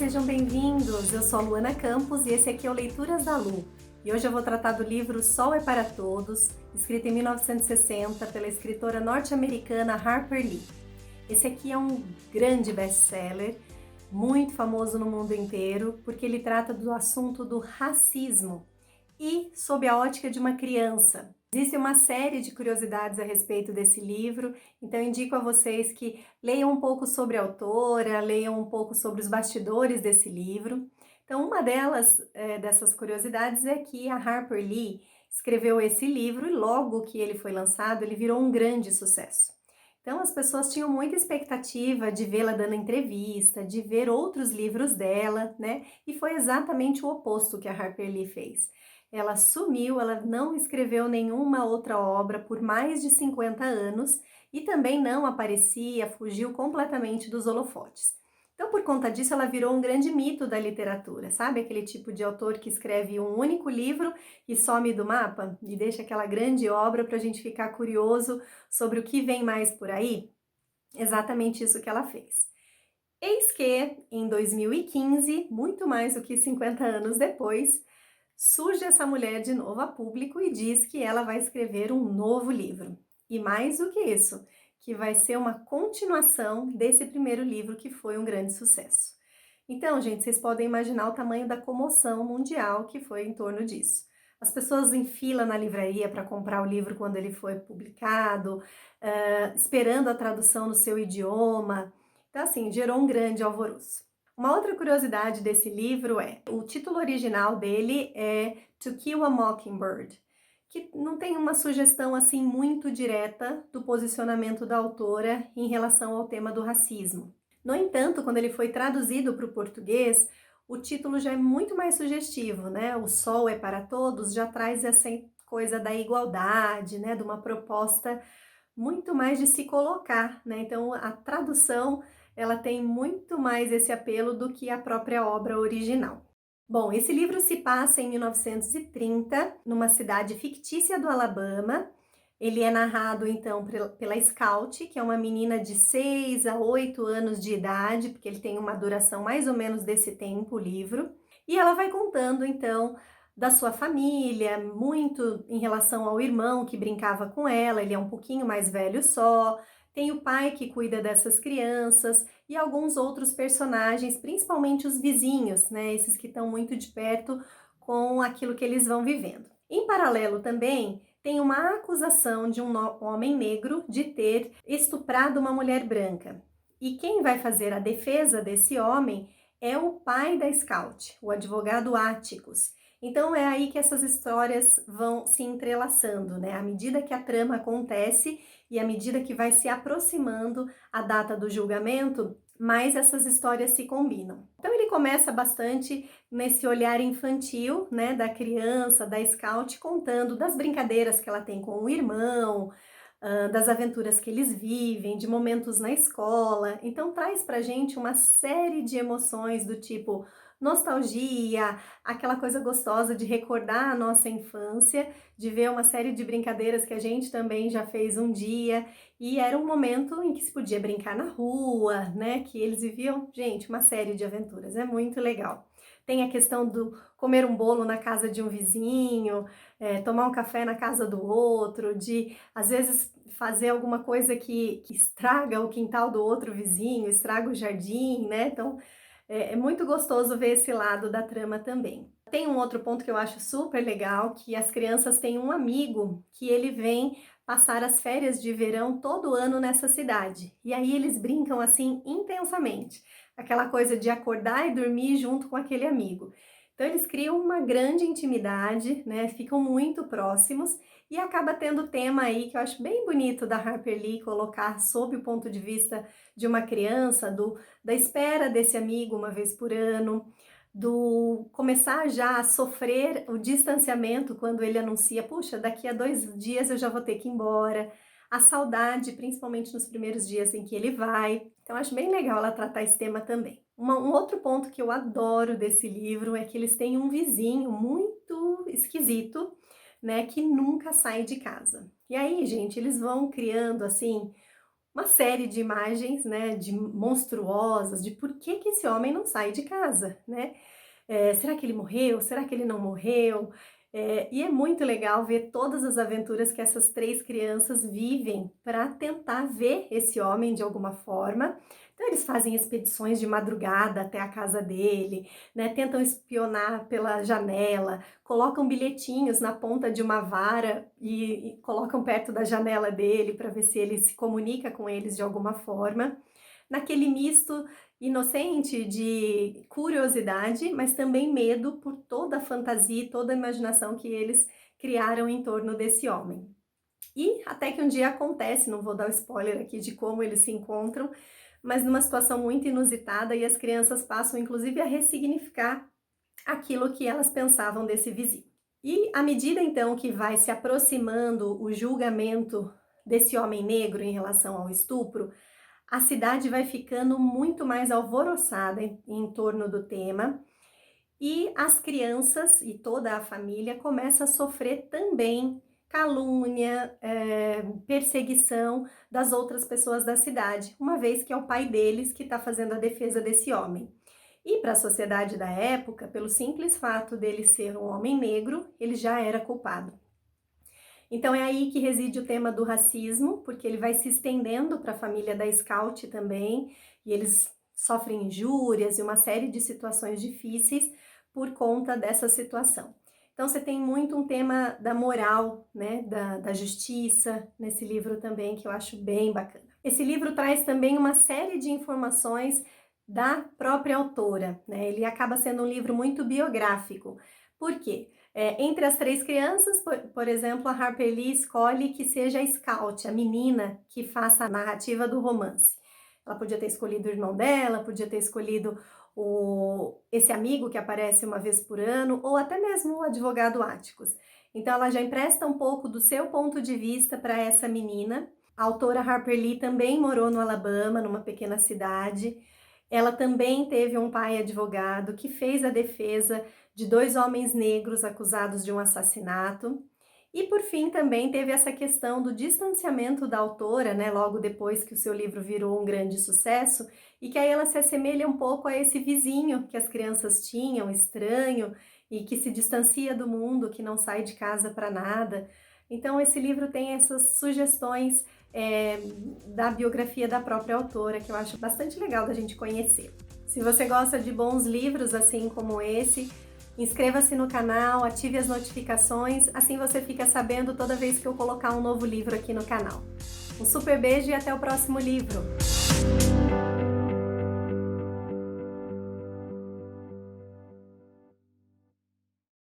sejam bem-vindos! Eu sou a Luana Campos e esse aqui é o Leituras da Lu. E hoje eu vou tratar do livro Sol é para Todos, escrito em 1960 pela escritora norte-americana Harper Lee. Esse aqui é um grande best-seller, muito famoso no mundo inteiro, porque ele trata do assunto do racismo e sob a ótica de uma criança. Existe uma série de curiosidades a respeito desse livro, então indico a vocês que leiam um pouco sobre a autora, leiam um pouco sobre os bastidores desse livro. Então, uma dessas curiosidades é que a Harper Lee escreveu esse livro e logo que ele foi lançado, ele virou um grande sucesso. Então, as pessoas tinham muita expectativa de vê-la dando entrevista, de ver outros livros dela, né? E foi exatamente o oposto que a Harper Lee fez. Ela sumiu, ela não escreveu nenhuma outra obra por mais de 50 anos e também não aparecia, fugiu completamente dos holofotes. Então, por conta disso, ela virou um grande mito da literatura, sabe? Aquele tipo de autor que escreve um único livro e some do mapa e deixa aquela grande obra para a gente ficar curioso sobre o que vem mais por aí. Exatamente isso que ela fez. Eis que, em 2015, muito mais do que 50 anos depois, surge essa mulher de novo a público e diz que ela vai escrever um novo livro. E mais do que isso, que vai ser uma continuação desse primeiro livro que foi um grande sucesso. Então, gente, vocês podem imaginar o tamanho da comoção mundial que foi em torno disso. As pessoas em fila na livraria para comprar o livro quando ele foi publicado, esperando a tradução no seu idioma. Então, assim, gerou um grande alvoroço. Uma outra curiosidade desse livro o título original dele é To Kill a Mockingbird, que não tem uma sugestão assim muito direta do posicionamento da autora em relação ao tema do racismo. No entanto, quando ele foi traduzido para o português, o título já é muito mais sugestivo, né? O Sol é para Todos já traz essa coisa da igualdade, né? De uma proposta muito mais de se colocar, né? Então, a tradução ela tem muito mais esse apelo do que a própria obra original. Bom, esse livro se passa em 1930, numa cidade fictícia do Alabama. Ele é narrado, então, pela Scout, que é uma menina de 6 a 8 anos de idade, porque ele tem uma duração mais ou menos desse tempo, o livro. E ela vai contando, então, da sua família, muito em relação ao irmão que brincava com ela, ele é um pouquinho mais velho só, tem o pai que cuida dessas crianças e alguns outros personagens, principalmente os vizinhos, né? Esses que estão muito de perto com aquilo que eles vão vivendo. Em paralelo também, tem uma acusação de um homem negro de ter estuprado uma mulher branca. E quem vai fazer a defesa desse homem é o pai da Scout, o advogado Atticus. Então é aí que essas histórias vão se entrelaçando, né? À medida que a trama acontece e à medida que vai se aproximando a data do julgamento, mais essas histórias se combinam. Então ele começa bastante nesse olhar infantil, né, da criança, da Scout, contando das brincadeiras que ela tem com o irmão, das aventuras que eles vivem, de momentos na escola. Então traz pra gente uma série de emoções do tipo nostalgia, aquela coisa gostosa de recordar a nossa infância, de ver uma série de brincadeiras que a gente também já fez um dia, e era um momento em que se podia brincar na rua, né, que eles viviam, gente, uma série de aventuras, é muito legal. Tem a questão do comer um bolo na casa de um vizinho, tomar um café na casa do outro, de, às vezes, fazer alguma coisa que estraga o quintal do outro vizinho, estraga o jardim, né, então é muito gostoso ver esse lado da trama também. Tem um outro ponto que eu acho super legal, que as crianças têm um amigo que ele vem passar as férias de verão todo ano nessa cidade. E aí eles brincam assim intensamente. Aquela coisa de acordar e dormir junto com aquele amigo. Então eles criam uma grande intimidade, né? Ficam muito próximos e acaba tendo tema aí que eu acho bem bonito da Harper Lee colocar sob o ponto de vista de uma criança, da espera desse amigo uma vez por ano, do começar já a sofrer o distanciamento quando ele anuncia, puxa, daqui a 2 dias eu já vou ter que ir embora, a saudade, principalmente nos primeiros dias em que ele vai. Então acho bem legal ela tratar esse tema também. Um outro ponto que eu adoro desse livro é que eles têm um vizinho muito esquisito, né, que nunca sai de casa. E aí, gente, eles vão criando, assim, uma série de imagens, né, de monstruosas, de por que que esse homem não sai de casa, né? Será que ele morreu? Será que ele não morreu? E é muito legal ver todas as aventuras que essas 3 crianças vivem para tentar ver esse homem de alguma forma. Então eles fazem expedições de madrugada até a casa dele, né, tentam espionar pela janela, colocam bilhetinhos na ponta de uma vara e colocam perto da janela dele para ver se ele se comunica com eles de alguma forma. Naquele misto inocente de curiosidade, mas também medo por toda a fantasia e toda a imaginação que eles criaram em torno desse homem. E até que um dia acontece, não vou dar o spoiler aqui de como eles se encontram, mas numa situação muito inusitada e as crianças passam inclusive a ressignificar aquilo que elas pensavam desse vizinho. E à medida então que vai se aproximando o julgamento desse homem negro em relação ao estupro, a cidade vai ficando muito mais alvoroçada em torno do tema e as crianças e toda a família começa a sofrer também calúnia, perseguição das outras pessoas da cidade, uma vez que é o pai deles que está fazendo a defesa desse homem. E para a sociedade da época, pelo simples fato dele ser um homem negro, ele já era culpado. Então é aí que reside o tema do racismo, porque ele vai se estendendo para a família da Scout também, e eles sofrem injúrias e uma série de situações difíceis por conta dessa situação. Então você tem muito um tema da moral, né, da justiça nesse livro também, que eu acho bem bacana. Esse livro traz também uma série de informações da própria autora, né? Ele acaba sendo um livro muito biográfico. Por quê? Entre as 3 crianças, por exemplo, a Harper Lee escolhe que seja a Scout, a menina, que faça a narrativa do romance. Ela podia ter escolhido o irmão dela, podia ter escolhido esse amigo que aparece uma vez por ano, ou até mesmo o advogado Atticus. Então ela já empresta um pouco do seu ponto de vista para essa menina. A autora Harper Lee também morou no Alabama, numa pequena cidade. Ela também teve um pai advogado que fez a defesa de 2 homens negros acusados de um assassinato. E por fim também teve essa questão do distanciamento da autora, né, logo depois que o seu livro virou um grande sucesso, e que aí ela se assemelha um pouco a esse vizinho que as crianças tinham, estranho, e que se distancia do mundo, que não sai de casa para nada. Então esse livro tem essas sugestões da biografia da própria autora, que eu acho bastante legal da gente conhecer. Se você gosta de bons livros assim como esse, inscreva-se no canal, ative as notificações, assim você fica sabendo toda vez que eu colocar um novo livro aqui no canal. Um super beijo e até o próximo livro!